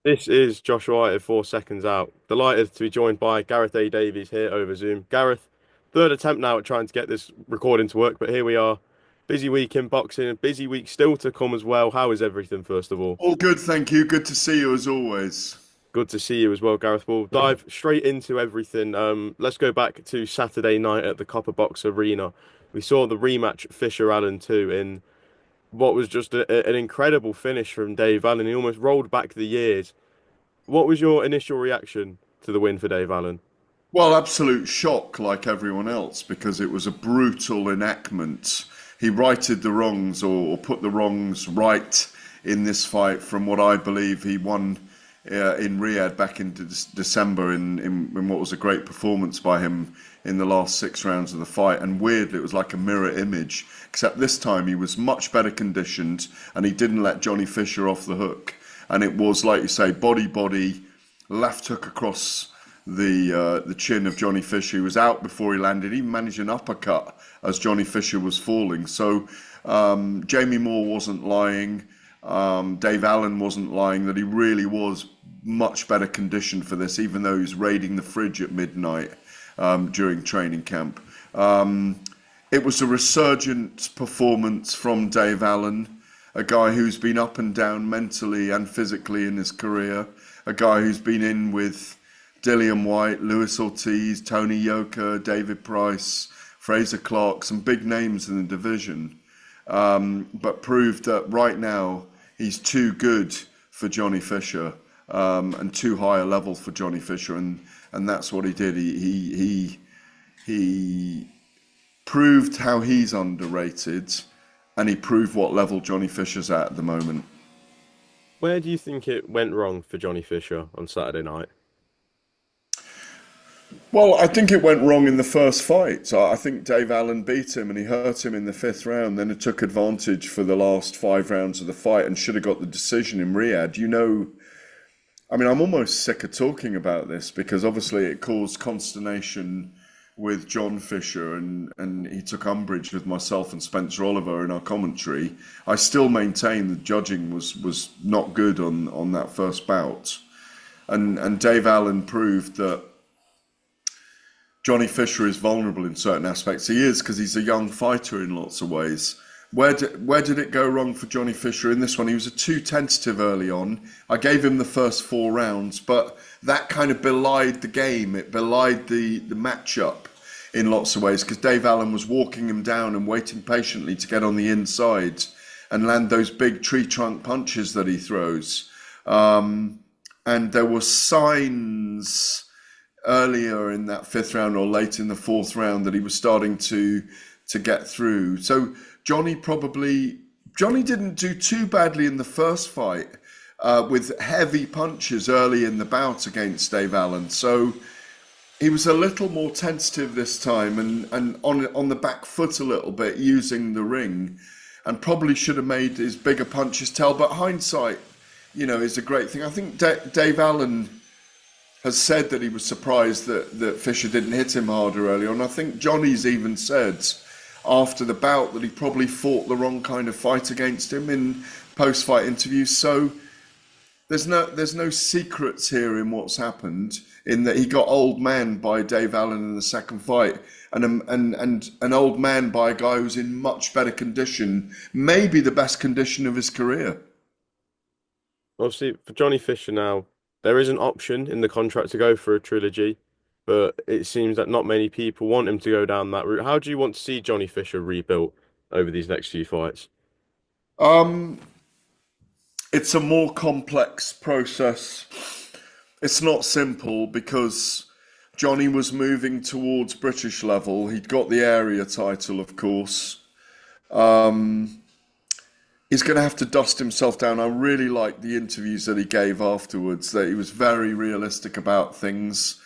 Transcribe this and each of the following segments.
This is Josh White at 4 seconds out. Delighted to be joined by Gareth A Davies here over Zoom. Gareth, third attempt now at trying to get this recording to work, but here we are. Busy week in boxing, a busy week still to come as well. How is everything, first of all? All good, thank you. Good to see you as always. Good to see you as well, Gareth. We'll dive straight into everything. Let's go back to Saturday night at the Copper Box Arena. We saw the rematch Fischer Allen 2 in what was just an incredible finish from Dave Allen. He almost rolled back the years. What was your initial reaction to the win for Dave Allen? Well, absolute shock like everyone else because it was a brutal enactment. He righted the wrongs or put the wrongs right in this fight from what I believe he won in Riyadh back in December in what was a great performance by him in the last 6 rounds of the fight. And weirdly, it was like a mirror image, except this time he was much better conditioned and he didn't let Johnny Fischer off the hook. And it was, like you say, body, left hook across the chin of Johnny Fischer. He was out before he landed. He even managed an uppercut as Johnny Fischer was falling. So Jamie Moore wasn't lying. Dave Allen wasn't lying that he really was much better conditioned for this, even though he was raiding the fridge at midnight during training camp. It was a resurgent performance from Dave Allen, a guy who's been up and down mentally and physically in his career, a guy who's been in with Dillian Whyte, Luis Ortiz, Tony Yoka, David Price, Fraser Clark, some big names in the division, but proved that right now he's too good for Johnny Fischer and too high a level for Johnny Fischer, and that's what he did. He proved how he's underrated, and he proved what level Johnny Fischer's at the moment. Where do you think it went wrong for Johnny Fischer on Saturday night? Well, I think it went wrong in the first fight. So I think Dave Allen beat him and he hurt him in the fifth round. Then it took advantage for the last 5 rounds of the fight and should have got the decision in Riyadh. I mean, I'm almost sick of talking about this because obviously it caused consternation with John Fisher and he took umbrage with myself and Spencer Oliver in our commentary. I still maintain the judging was not good on that first bout. And Dave Allen proved that Johnny Fischer is vulnerable in certain aspects. He is because he's a young fighter in lots of ways. Where did it go wrong for Johnny Fischer in this one? He was too tentative early on. I gave him the first 4 rounds, but that kind of belied the game. It belied the matchup in lots of ways because Dave Allen was walking him down and waiting patiently to get on the inside and land those big tree trunk punches that he throws. And there were signs earlier in that fifth round or late in the fourth round that he was starting to get through. So Johnny didn't do too badly in the first fight with heavy punches early in the bout against Dave Allen. So he was a little more tentative this time and on the back foot a little bit using the ring and probably should have made his bigger punches tell. But hindsight, is a great thing. I think Dave Allen has said that he was surprised that Fischer didn't hit him harder early on. I think Johnny's even said after the bout that he probably fought the wrong kind of fight against him in post-fight interviews. So there's no secrets here in what's happened, in that he got old man by Dave Allen in the second fight and an old man by a guy who's in much better condition, maybe the best condition of his career. Obviously, for Johnny Fischer now, there is an option in the contract to go for a trilogy, but it seems that not many people want him to go down that route. How do you want to see Johnny Fischer rebuilt over these next few fights? Um, it's a more complex process. It's not simple because Johnny was moving towards British level. He'd got the area title, of course. Um, he's going to have to dust himself down. I really liked the interviews that he gave afterwards, that he was very realistic about things.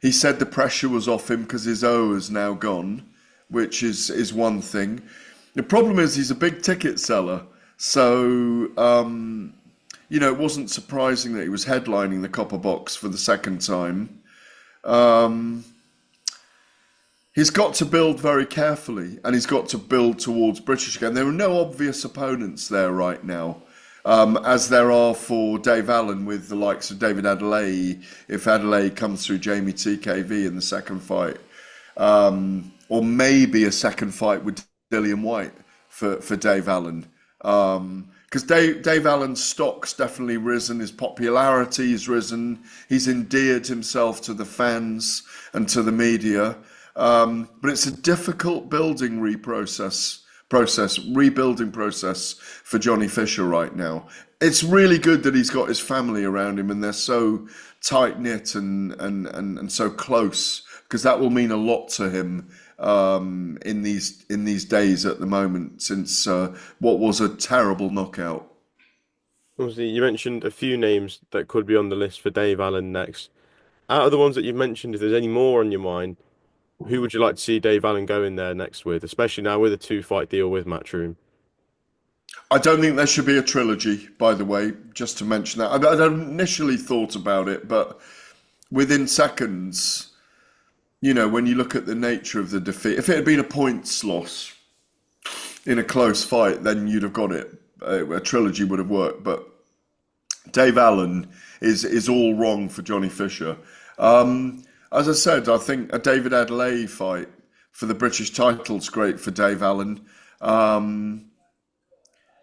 He said the pressure was off him because his O is now gone, which is one thing. The problem is he's a big ticket seller. So, it wasn't surprising that he was headlining the Copper Box for the second time. Um, He's got to build very carefully and he's got to build towards British again. There are no obvious opponents there right now. as there are for Dave Allen with the likes of David Adelaide, if Adelaide comes through Jamie TKV in the second fight, or maybe a second fight with Dillian Whyte for Dave Allen. Because Dave Allen's stock's definitely risen, his popularity has risen, he's endeared himself to the fans and to the media. But it's a difficult rebuilding process for Johnny Fischer right now. It's really good that he's got his family around him and they're so tight knit and so close, because that will mean a lot to him in these days at the moment, since what was a terrible knockout. Obviously, you mentioned a few names that could be on the list for Dave Allen next. Out of the ones that you've mentioned, if there's any more on your mind, who would you like to see Dave Allen go in there next with, especially now with a two-fight deal with Matchroom? I don't think there should be a trilogy, by the way, just to mention that. I initially thought about it, but within seconds, when you look at the nature of the defeat, if it had been a points loss in a close fight, then you'd have got it. A trilogy would have worked. But Dave Allen is all wrong for Johnny Fischer. As I said, I think a David Adelaide fight for the British title's great for Dave Allen.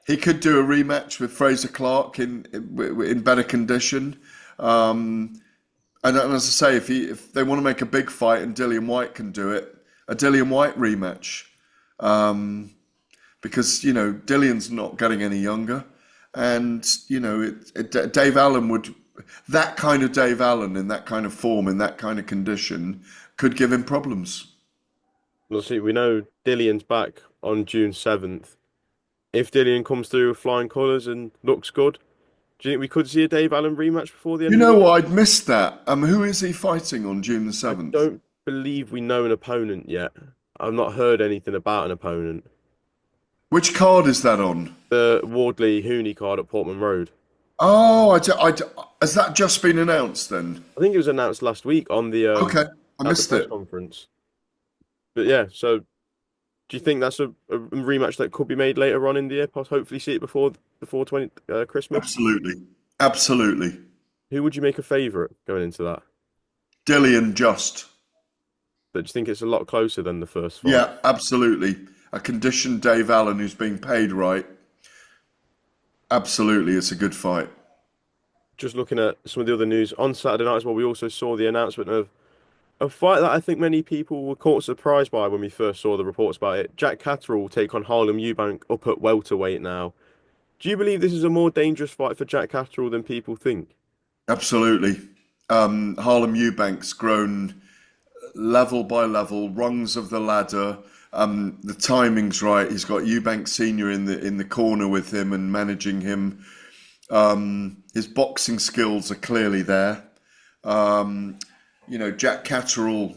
He could do a rematch with Fraser Clark in better condition. And as I say, if they want to make a big fight and Dillian Whyte can do it, a Dillian Whyte rematch, because Dillian's not getting any younger, and Dave Allen would, that kind of Dave Allen in that kind of form, in that kind of condition, could give him problems. We'll see. We know Dillian's back on June 7th. If Dillian comes through with flying colours and looks good, do you think we could see a Dave Allen rematch before the end You of the know year? what? I'd missed that. Who is he fighting on June the I 7th? don't believe we know an opponent yet. I've not heard anything about an opponent. Which card is that on? The Wardley Hooney card at Portman Road. Oh, has that just been announced then? I think it was announced last week on the Okay, I at the missed press it. conference. But yeah, so do you think that's a rematch that could be made later on in the year? Hopefully see it before 20 Christmas. Absolutely. Absolutely. Who would you make a favourite going into that? Dillian just. But do you think it's a lot closer than the first fight? Yeah, absolutely. A conditioned Dave Allen who's being paid right. Absolutely, it's a good fight. Just looking at some of the other news on Saturday night as well, we also saw the announcement of a fight that I think many people were caught surprised by when we first saw the reports about it. Jack Catterall will take on Harlem Eubank up at welterweight now. Do you believe this is a more dangerous fight for Jack Catterall than people think? Absolutely. Harlem Eubank's grown level by level, rungs of the ladder. The timing's right. He's got Eubank Senior in the corner with him and managing him. His boxing skills are clearly there. Jack Catterall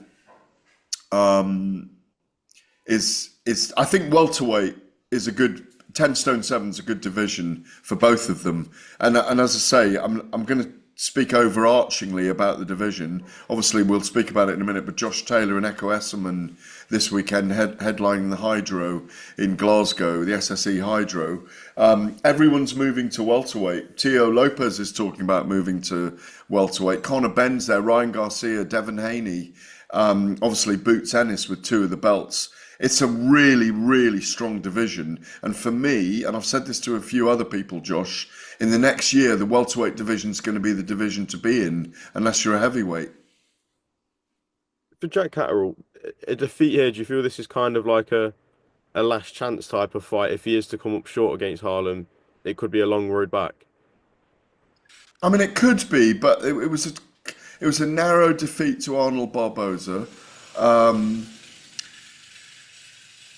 is I think welterweight is a good 10 stone 7's a good division for both of them. And as I say, I'm going to speak overarchingly about the division. Obviously, we'll speak about it in a minute. But Josh Taylor and Echo Esserman this weekend headlining the Hydro in Glasgow, the SSE Hydro. Everyone's moving to welterweight. Tio Lopez is talking about moving to welterweight. Conor Ben's there. Ryan Garcia, Devin Haney. Obviously, Boots Ennis with 2 of the belts. It's a really, really strong division. And for me, and I've said this to a few other people, Josh, in the next year, the welterweight division is going to be the division to be in, unless you're a heavyweight. For Jack Catterall, a defeat here, do you feel this is kind of like a last chance type of fight? If he is to come up short against Harlem, it could be a long road back. I mean, it could be, but it was a narrow defeat to Arnold Barboza.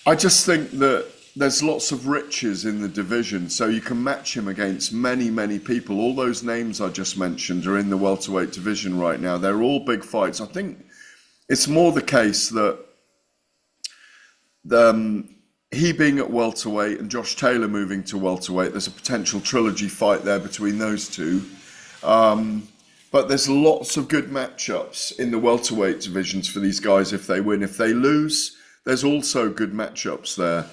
I just think that there's lots of riches in the division, so you can match him against many, many people. All those names I just mentioned are in the welterweight division right now. They're all big fights. I think it's more the case that he being at welterweight and Josh Taylor moving to welterweight, there's a potential trilogy fight there between those two. But there's lots of good matchups in the welterweight divisions for these guys if they win. If they lose, there's also good matchups there.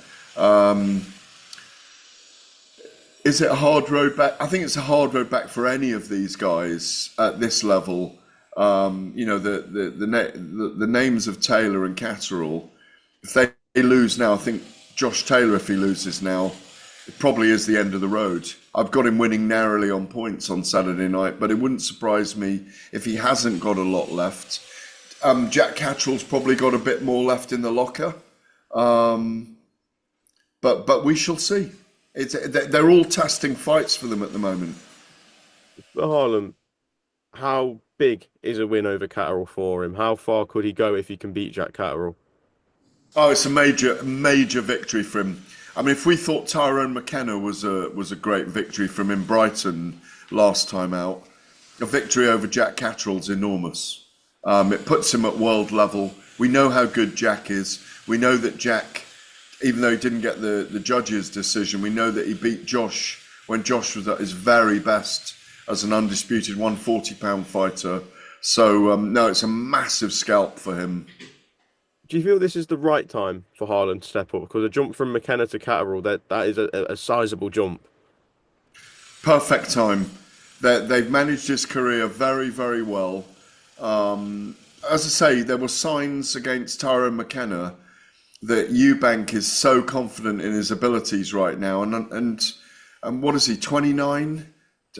Is it a hard road back? I think it's a hard road back for any of these guys at this level. You know, the names of Taylor and Catterall. If they lose now, I think Josh Taylor, if he loses now, it probably is the end of the road. I've got him winning narrowly on points on Saturday night, but it wouldn't surprise me if he hasn't got a lot left. Jack Catterall's probably got a bit more left in the locker, but we shall see. They're all testing fights for them at the moment. But Harlem, how big is a win over Catterall for him? How far could he go if he can beat Jack Catterall? Oh, it's a major victory for him. I mean, if we thought Tyrone McKenna was a great victory from in Brighton last time out, a victory over Jack Catterall's enormous. It puts him at world level. We know how good Jack is. We know that Jack, even though he didn't get the judge's decision, we know that he beat Josh when Josh was at his very best as an undisputed 140-pound fighter. So, no, it's a massive scalp for him. Do you feel this is the right time for Haaland to step up? Because a jump from McKenna to Catterall, that is a sizable jump. Perfect time. They've managed his career very, very well. As I say, there were signs against Tyrone McKenna that Eubank is so confident in his abilities right now. And what is he, 29?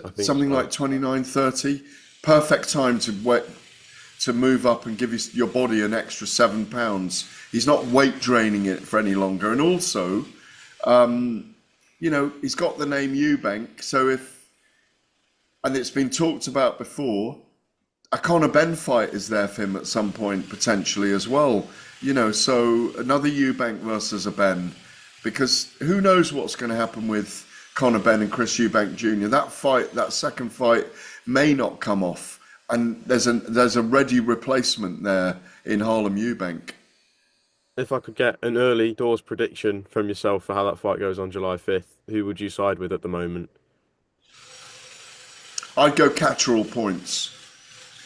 I think Something so. like 29, 30. Perfect time to move up and give your body an extra £7. He's not weight draining it for any longer. And also, you know, he's got the name Eubank. So and it's been talked about before, a Conor Benn fight is there for him at some point potentially as well. You know, so another Eubank versus a Benn, because who knows what's going to happen with Conor Benn and Chris Eubank Jr. That second fight may not come off, and there's a ready replacement there in Harlem Eubank. If I could get an early doors prediction from yourself for how that fight goes on July 5th, who would you side with at the moment? I'd go Catterall points.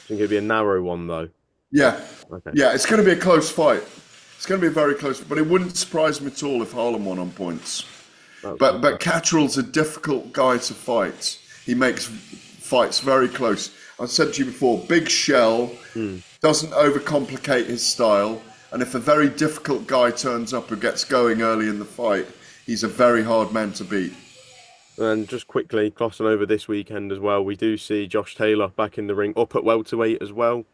I think it'd be a narrow one though. Yeah, Okay. yeah, it's going to be a close fight. It's going to be a very close, but it wouldn't surprise me at all if Harlem won on points. But Catterall's a difficult guy to fight. He makes fights very close. I said to you before, big shell, doesn't overcomplicate his style, and if a very difficult guy turns up who gets going early in the fight, he's a very hard man to beat. And just quickly crossing over this weekend as well, we do see Josh Taylor back in the ring, up at welterweight as well.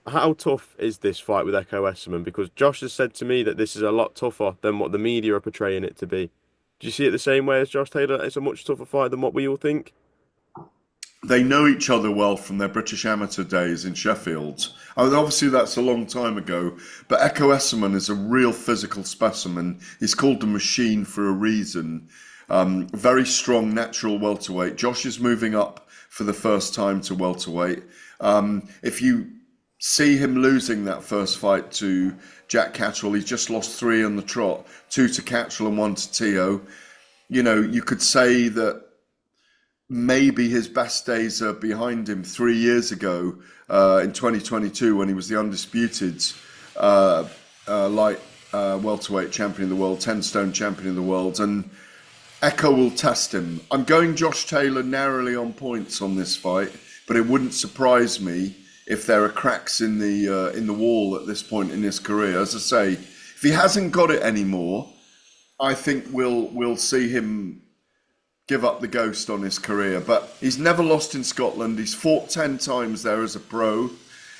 How tough is this fight with Echo Esserman? Because Josh has said to me that this is a lot tougher than what the media are portraying it to be. Do you see it the same way as Josh Taylor? It's a much tougher fight than what we all think. They know each other well from their British amateur days in Sheffield. I mean, obviously, that's a long time ago, but Echo Esserman is a real physical specimen. He's called the Machine for a reason. Very strong, natural welterweight. Josh is moving up for the first time to welterweight. If you see him losing that first fight to Jack Catterall, he's just lost 3 on the trot, 2 to Catterall and 1 to Teo. You know, you could say that maybe his best days are behind him 3 years ago in 2022 when he was the undisputed light welterweight champion of the world, 10-stone champion of the world, and Echo will test him. I'm going Josh Taylor narrowly on points on this fight, but it wouldn't surprise me if there are cracks in the wall at this point in his career. As I say, if he hasn't got it anymore, I think we'll see him give up the ghost on his career. But he's never lost in Scotland. He's fought 10 times there as a pro.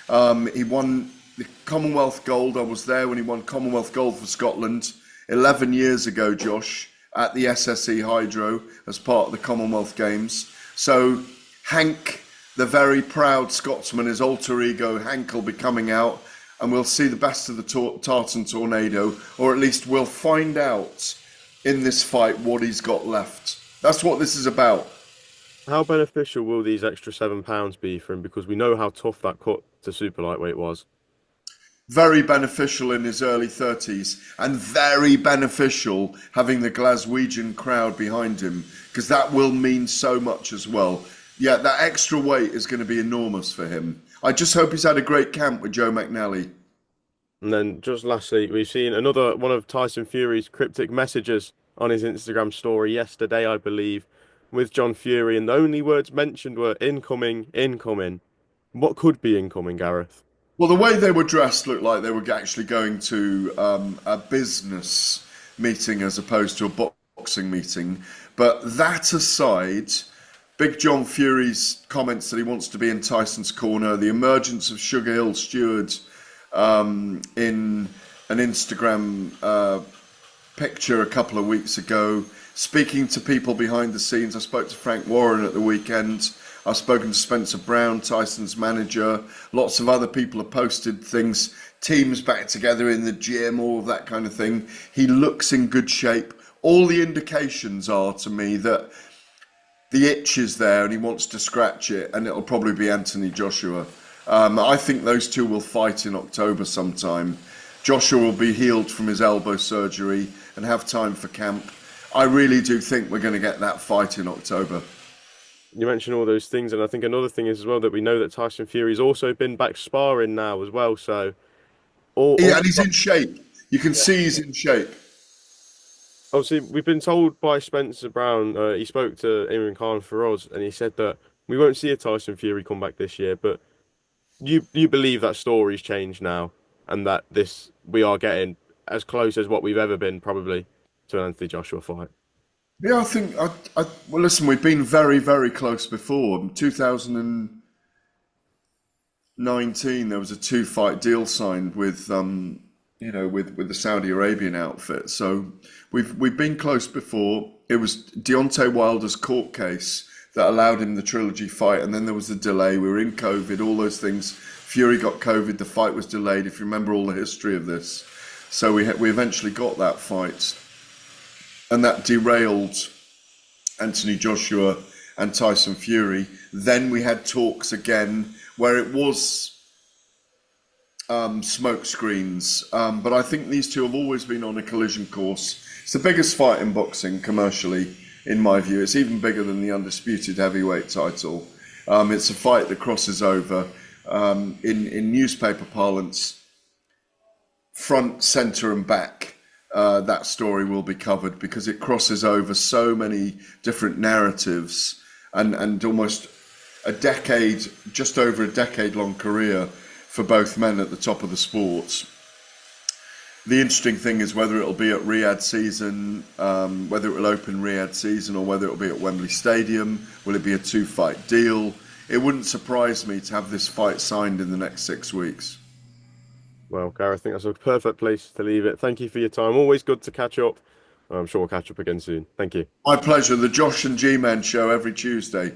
He won the Commonwealth Gold. I was there when he won Commonwealth Gold for Scotland 11 years ago, Josh, at the SSE Hydro as part of the Commonwealth Games. So Hank, the very proud Scotsman, his alter ego Hank, will be coming out, and we'll see the best of the Tartan Tornado, or at least we'll find out in this fight what he's got left. That's what this is about. How beneficial will these extra £7 be for him? Because we know how tough that cut to super lightweight was. Very beneficial in his early 30s, and very beneficial having the Glaswegian crowd behind him, because that will mean so much as well. Yeah, that extra weight is going to be enormous for him. I just hope he's had a great camp with Joe McNally. And then just lastly, we've seen another one of Tyson Fury's cryptic messages on his Instagram story yesterday, I believe, with John Fury, and the only words mentioned were incoming, incoming. What could be incoming, Gareth? Well, the way they were dressed looked like they were actually going to a business meeting as opposed to a boxing meeting. But that aside, Big John Fury's comments that he wants to be in Tyson's corner, the emergence of Sugar Hill Stewart in an Instagram picture a couple of weeks ago, speaking to people behind the scenes. I spoke to Frank Warren at the weekend. I've spoken to Spencer Brown, Tyson's manager. Lots of other people have posted things, teams back together in the gym, all of that kind of thing. He looks in good shape. All the indications are to me that the itch is there and he wants to scratch it, and it'll probably be Anthony Joshua. I think those two will fight in October sometime. Joshua will be healed from his elbow surgery and have time for camp. I really do think we're going to get that fight in October. You mentioned all those things, and I think another thing is as well that we know that Tyson Fury's also been back sparring now as well. So Yeah, all and he's in shape. You can see he's in shape. obviously we've been told by Spencer Brown, he spoke to Imran Khan for us, and he said that we won't see a Tyson Fury come back this year. But you believe that story's changed now, and that this we are getting as close as what we've ever been probably to an Anthony Joshua fight. Yeah, I think. Well, listen, we've been very, very close before. 2019, there was a two-fight deal signed with, with the Saudi Arabian outfit. So we've been close before. It was Deontay Wilder's court case that allowed him the trilogy fight, and then there was the delay. We were in COVID, all those things. Fury got COVID. The fight was delayed. If you remember all the history of this, so we eventually got that fight. And that derailed Anthony Joshua and Tyson Fury. Then we had talks again where it was smoke screens. But I think these two have always been on a collision course. It's the biggest fight in boxing commercially, in my view. It's even bigger than the undisputed heavyweight title. It's a fight that crosses over, in newspaper parlance, front, centre and back. That story will be covered because it crosses over so many different narratives and almost a decade, just over a decade long career for both men at the top of the sport. The interesting thing is whether it'll be at Riyadh season, whether it will open Riyadh season or whether it'll be at Wembley Stadium. Will it be a two-fight deal? It wouldn't surprise me to have this fight signed in the next 6 weeks. Well, Gareth, I think that's a perfect place to leave it. Thank you for your time. Always good to catch up. I'm sure we'll catch up again soon. Thank you. My pleasure. The Josh and G-Men show every Tuesday.